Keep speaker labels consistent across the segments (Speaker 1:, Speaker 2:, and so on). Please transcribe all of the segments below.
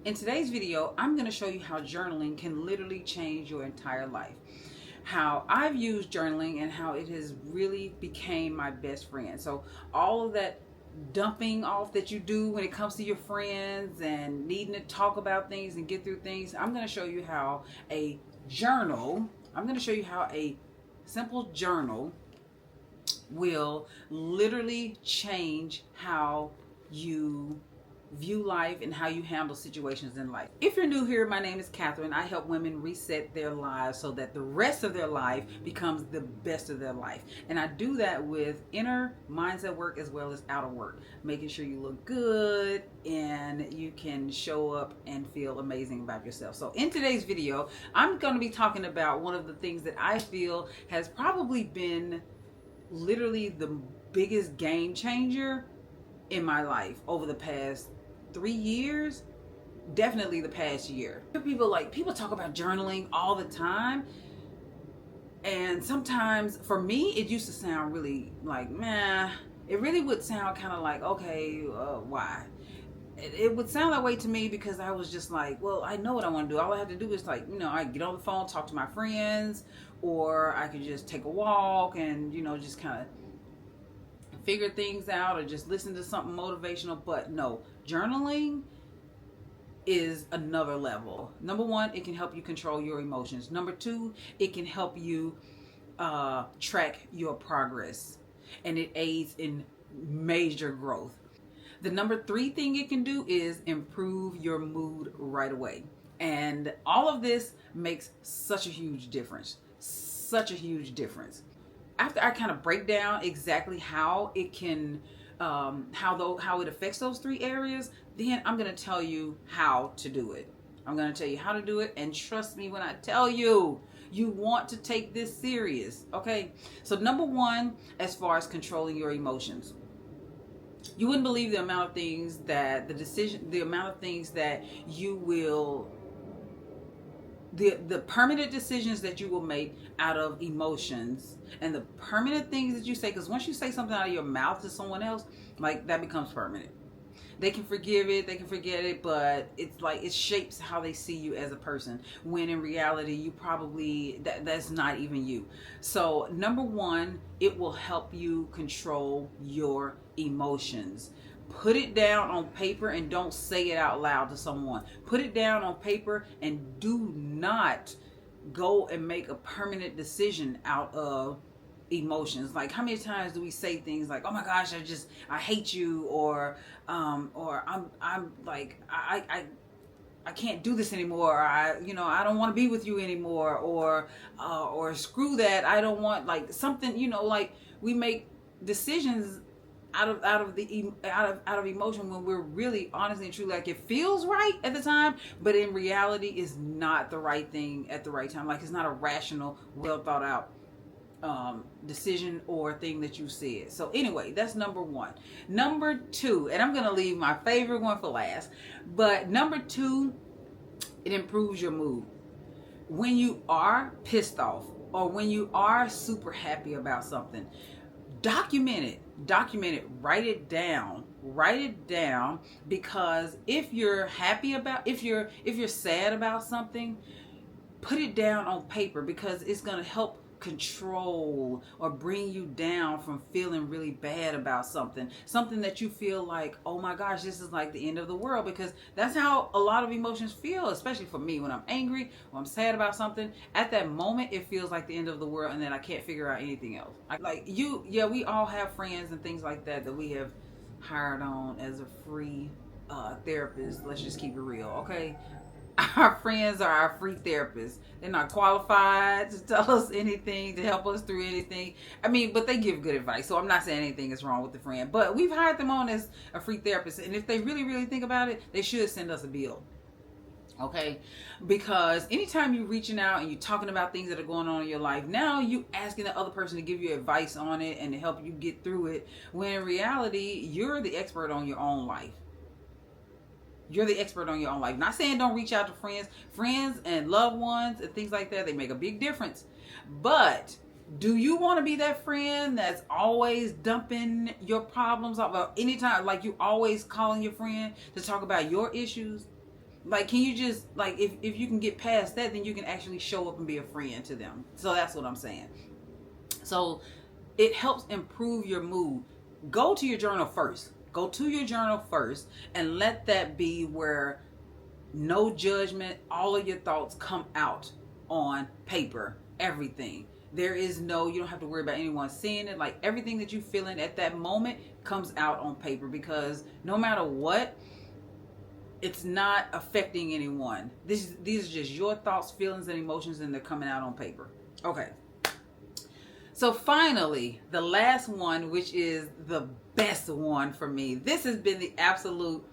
Speaker 1: In today's video, I'm going to show you how journaling can literally change your entire life. How I've used journaling and how it has really became my best friend. So all of that dumping off that you do when it comes to your friends and needing to talk about things and get through things, I'm going to show you how a journal, I'm going to show you how a simple journal will literally change how you view life and how you handle situations in life. If you're new here, my name is Catherine. I help women reset their lives so that the rest of their life becomes the best of their life. And I do that with inner mindset work as well as outer work, making sure you look good and you can show up and feel amazing about yourself. So in today's video, I'm going to be talking about one of the things that I feel has probably been literally the biggest game changer in my life over the past 3 years, definitely the past year. People talk about journaling all the time, and sometimes for me it used to sound really like, meh. It really would sound kind of like, okay, why? It would sound that way to me because I was just like, well, I know what I want to do. All I have to do is I get on the phone, talk to my friends, or I could just take a walk and, just kind of figure things out or just listen to something motivational. But no, journaling is another level. Number one, it can help you control your emotions. Number two, it can help you track your progress, and it aids in major growth. The number three thing it can do is improve your mood right away. And all of this makes such a huge difference. Such a huge difference. After I kind of break down exactly how it can, how it affects those three areas, then I'm going to tell you how to do it. I'm going to tell you how to do it. And trust me when I tell you, you want to take this serious. Okay. So number one, as far as controlling your emotions, you wouldn't believe the amount of things that the amount of things that you will, the permanent decisions that you will make out of emotions, and the permanent things that you say, because once you say something out of your mouth to someone else, like, that becomes permanent. They can forgive it, they can forget it, but it's like it shapes how they see you as a person, when in reality you probably that's not even you. So number one, it will help you control your emotions. Put it down on paper and don't say it out loud to someone. Put it down on paper and do not go and make a permanent decision out of emotions. Like, how many times do we say things like, oh my gosh, I hate you, or I'm like, I can't do this anymore, or I don't want to be with you anymore, or screw that, I don't want, like, something, like, we make decisions out of emotion, when we're really honestly and truly, like, it feels right at the time, but in reality is not the right thing at the right time. Like, it's not a rational, well thought out decision or thing that you said. So anyway, that's number one. Number two, and I'm gonna leave my favorite one for last, but number two, it improves your mood. When you are pissed off, or when you are super happy about something, document it, write it down, because if you're sad about something, put it down on paper, because it's going to help control or bring you down from feeling really bad about something that you feel like, oh my gosh, this is like the end of the world, because that's how a lot of emotions feel, especially for me. When I'm angry or I'm sad about something, at that moment it feels like the end of the world, and then I can't figure out anything else. We all have friends and things like that we have hired on as a free therapist. Let's just keep it real, okay? Our friends are our free therapists. They're not qualified to tell us anything, to help us through anything. I mean, but they give good advice. So I'm not saying anything is wrong with the friend. But we've hired them on as a free therapist. And if they really, really think about it, they should send us a bill. Okay? Because anytime you're reaching out and you're talking about things that are going on in your life, now you asking the other person to give you advice on it and to help you get through it, when in reality, you're the expert on your own life. You're the expert on your own life. Not saying don't reach out to friends and loved ones and things like that. They make a big difference. But do you want to be that friend that's always dumping your problems off? Anytime, like, you always calling your friend to talk about your issues? Like, can you just, like, if you can get past that, then you can actually show up and be a friend to them. So that's what I'm saying. So it helps improve your mood. Go to your journal first. Go to your journal first and let that be where no judgment, all of your thoughts come out on paper, everything. There is no, you don't have to worry about anyone seeing it. Like, everything that you're feeling at that moment comes out on paper, because no matter what, it's not affecting anyone. These are just your thoughts, feelings, and emotions, and they're coming out on paper. Okay. So finally, the last one, which is the best one for me. This has been the absolute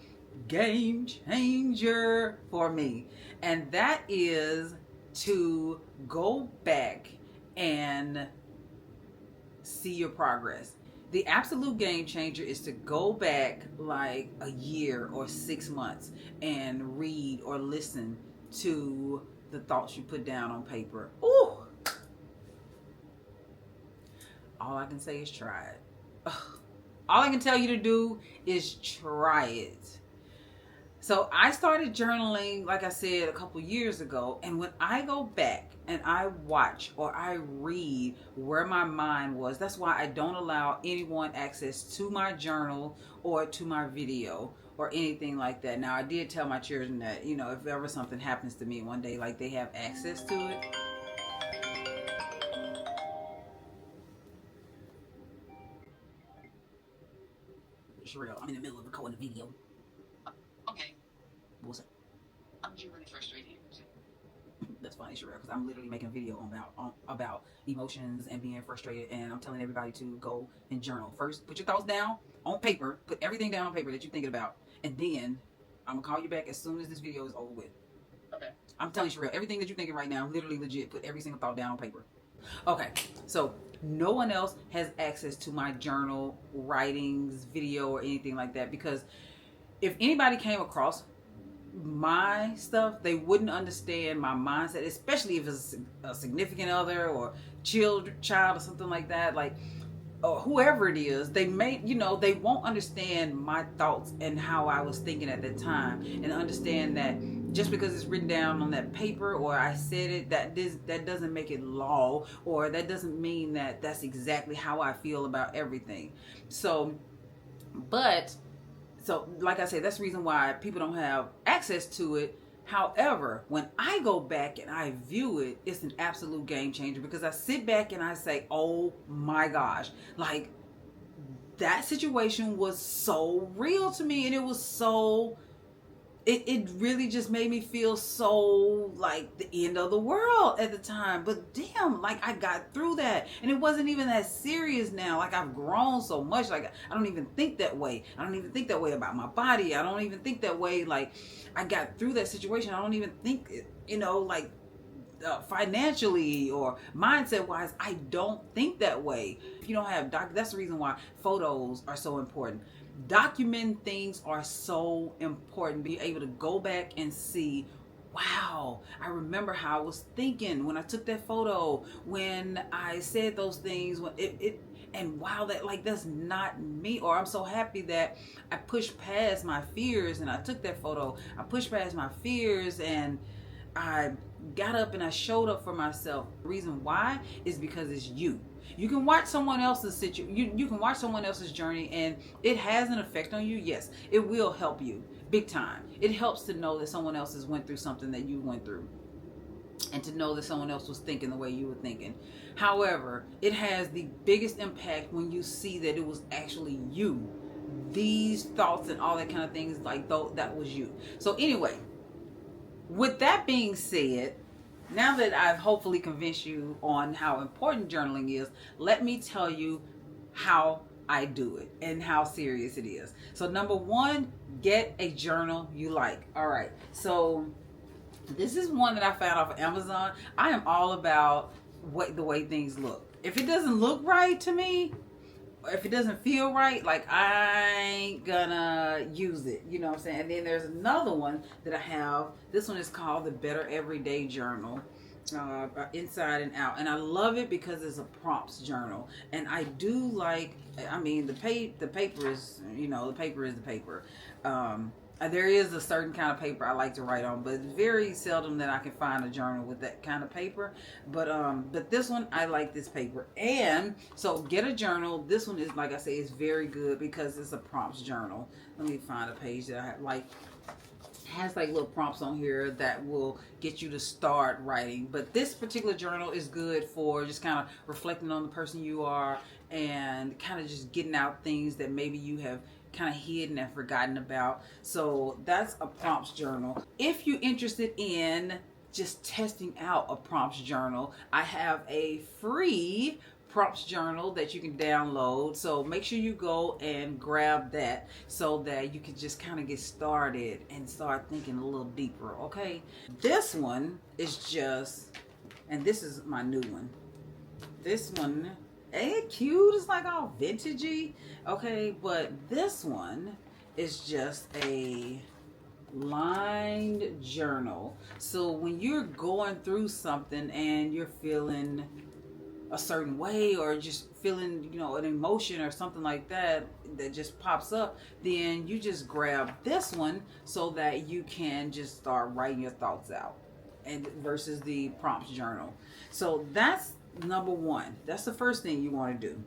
Speaker 1: game changer for me. And that is to go back and see your progress. The absolute game changer is to go back like a year or 6 months and read or listen to the thoughts you put down on paper. Ooh! All I can say is try it. Ugh. All I can tell you to do is try it. So I started journaling, like I said, a couple years ago. And when I go back and I watch or I read where my mind was, that's why I don't allow anyone access to my journal or to my video or anything like that. Now, I did tell my children that, you know, if ever something happens to me one day, like, they have access to it. Sherelle, I'm in the middle of recording a video. Okay. What's up? I'm just really frustrated. That's funny, Sherelle, because I'm literally making a video about emotions and being frustrated, and I'm telling everybody to go and journal. First, put your thoughts down on paper. Put everything down on paper that you're thinking about, and then I'm gonna call you back as soon as this video is over with. Okay. I'm telling you, Sherelle, everything that you're thinking right now, literally legit. Put every single thought down on paper. Okay, so no one else has access to my journal, writings, video, or anything like that, because if anybody came across my stuff, they wouldn't understand my mindset, especially if it's a significant other or child or something like that, like, or whoever it is. They may, you know, they won't understand my thoughts and how I was thinking at that time, and understand that just because it's written down on that paper or I said it, that doesn't make it law, or that doesn't mean that that's exactly how I feel about everything. So like I said, that's the reason why people don't have access to it. However, when I go back and I view it, it's an absolute game changer, because I sit back and I say, oh my gosh, like, that situation was so real to me, and it was so, it really just made me feel so like the end of the world at the time. But damn, like, I got through that, and it wasn't even that serious now. Like, I've grown so much. Like, I don't even think that way. I don't even think that way about my body. I don't even think that way. Like, I got through that situation. I don't even think, you know, like, financially or mindset wise, I don't think that way. If you don't have that's the reason why photos are so important. Documenting things are so important. Be able to go back and see, wow, I remember how I was thinking when I took that photo, when I said those things, when and wow, that, like, that's not me. Or I'm so happy that I pushed past my fears and I took that photo. I pushed past my fears and I got up and I showed up for myself. The reason why is because it's you. You can watch someone else's situation. You can watch someone else's journey, and it has an effect on you. Yes, it will help you big time. It helps to know that someone else has went through something that you went through, and to know that someone else was thinking the way you were thinking. However, it has the biggest impact when you see that it was actually you. These thoughts and all that kind of things, like, though, that was you. So anyway, with that being said, now that I've hopefully convinced you on how important journaling is, let me tell you how I do it and how serious it is. So number one, get a journal you like. All right. So this is one that I found off of Amazon. I am all about the way things look. If it doesn't look right to me, if it doesn't feel right, like, I ain't gonna use it, you know what I'm saying? And then there's another one that I have. This one is called the Better Everyday Journal, inside and out, and I love it because it's a prompts journal. And I do like, I mean, the paper is, you know, the paper is the paper. There is a certain kind of paper I like to write on, but it's very seldom that I can find a journal with that kind of paper. But this one, I like this paper. And so get a journal. This one is, like I say, is very good because it's a prompts journal. Let me find a page that I like. Has like little prompts on here that will get you to start writing. But this particular journal is good for just kind of reflecting on the person you are and kind of just getting out things that maybe you have kind of hidden and forgotten about. So that's a prompts journal. If you're interested in just testing out a prompts journal, I have a free prompts journal that you can download. So make sure you go and grab that so that you can just kind of get started and start thinking a little deeper. Okay, this one is just, and this is my new one. This one, ain't it cute? It's like all vintagey. Okay, but this one is just a lined journal. So when you're going through something and you're feeling a certain way or just feeling, an emotion or something like that just pops up, then you just grab this one so that you can just start writing your thoughts out, and versus the prompts journal. So that's number one. That's the first thing you want to do.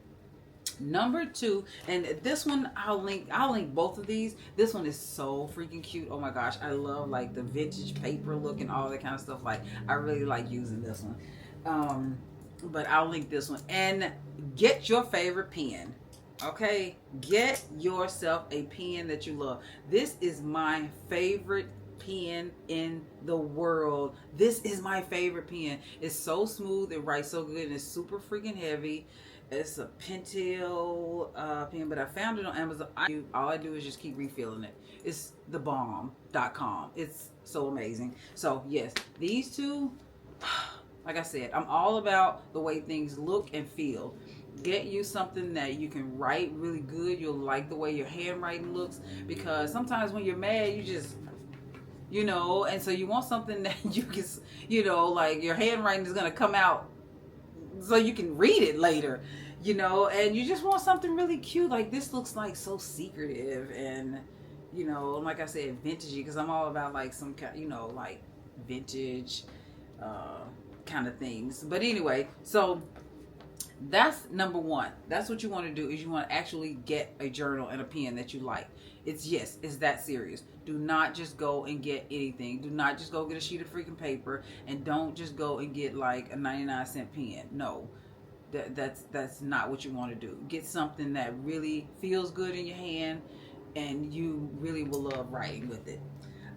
Speaker 1: Number two, and this one I'll link both of these. This one is so freaking cute. Oh my gosh, I love like the vintage paper look and all that kind of stuff. Like, I really like using this one. But I'll link this one. And get your favorite pen. Okay? Get yourself a pen that you love. This is my favorite pen in the world. This is my favorite pen. It's so smooth. It writes so good. And it's super freaking heavy. It's a Pentel pen, but I found it on Amazon. All I do is just keep refilling it. It's thebomb.com. It's so amazing. So yes, these two, like I said, I'm all about the way things look and feel. Get you something that you can write really good. You'll like the way your handwriting looks, because sometimes when you're mad, you just, and so you want something that you can, like your handwriting is going to come out so you can read it later, and you just want something really cute. Like, this looks like so secretive and, like I said, vintagey, because I'm all about like some kind, like vintage, kind of things. But anyway, so that's number one. That's what you want to do, is you want to actually get a journal and a pen that you like. It's that serious. Do not just go and get anything. Do not just go get a sheet of freaking paper, and don't just go and get like a 99-cent pen. No, that's not what you want to do. Get something that really feels good in your hand and you really will love writing with it.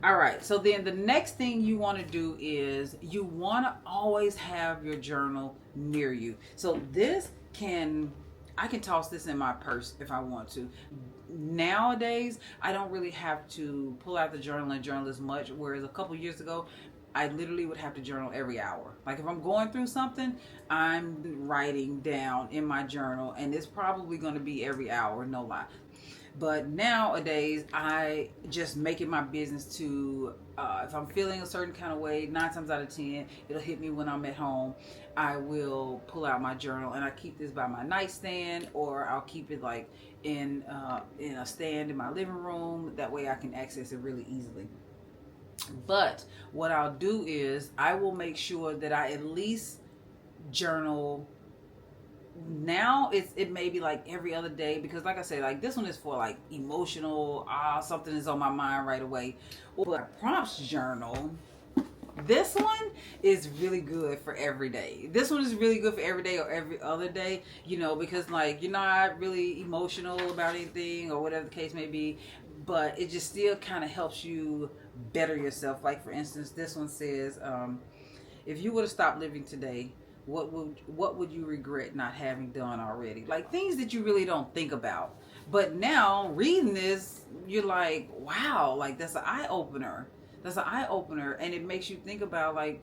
Speaker 1: All right, so then the next thing you want to do is you want to always have your journal near you. So I can toss this in my purse if I want to. Nowadays, I don't really have to pull out the journal and journal as much, whereas a couple years ago, I literally would have to journal every hour. Like, if I'm going through something, I'm writing down in my journal, and it's probably going to be every hour, no lie. But nowadays, I just make it my business to, if I'm feeling a certain kind of way, 9 times out of 10, it'll hit me when I'm at home. I will pull out my journal, and I keep this by my nightstand, or I'll keep it like in a stand in my living room. That way I can access it really easily. But what I'll do is I will make sure that I at least journal. Now it may be like every other day, because like I said, like this one is for like emotional, something is on my mind right away. But a prompts journal, this one is really good for every day. This one is really good for every day or every other day, because like you're not really emotional about anything or whatever the case may be, but it just still kind of helps you better yourself. Like, for instance, this one says, if you would have stopped living today, what would you regret not having done already? Like, things that you really don't think about. But now reading this, you're like, wow, like that's an eye opener. That's an eye opener, and it makes you think about, like,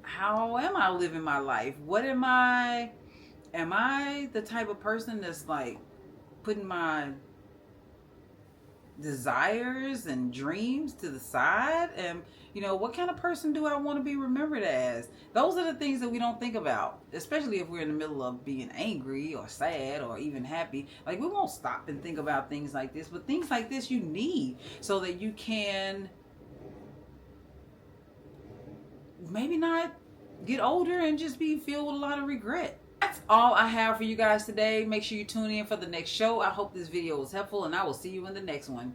Speaker 1: how am I living my life? Am I the type of person that's like putting my desires and dreams to the side? And what kind of person do I want to be remembered as? Those are the things that we don't think about, especially if we're in the middle of being angry or sad or even happy. Like, we won't stop and think about things like this, but things like this you need so that you can maybe not get older and just be filled with a lot of regret. That's all I have for you guys today. Make sure you tune in for the next show. I hope this video was helpful, and I will see you in the next one.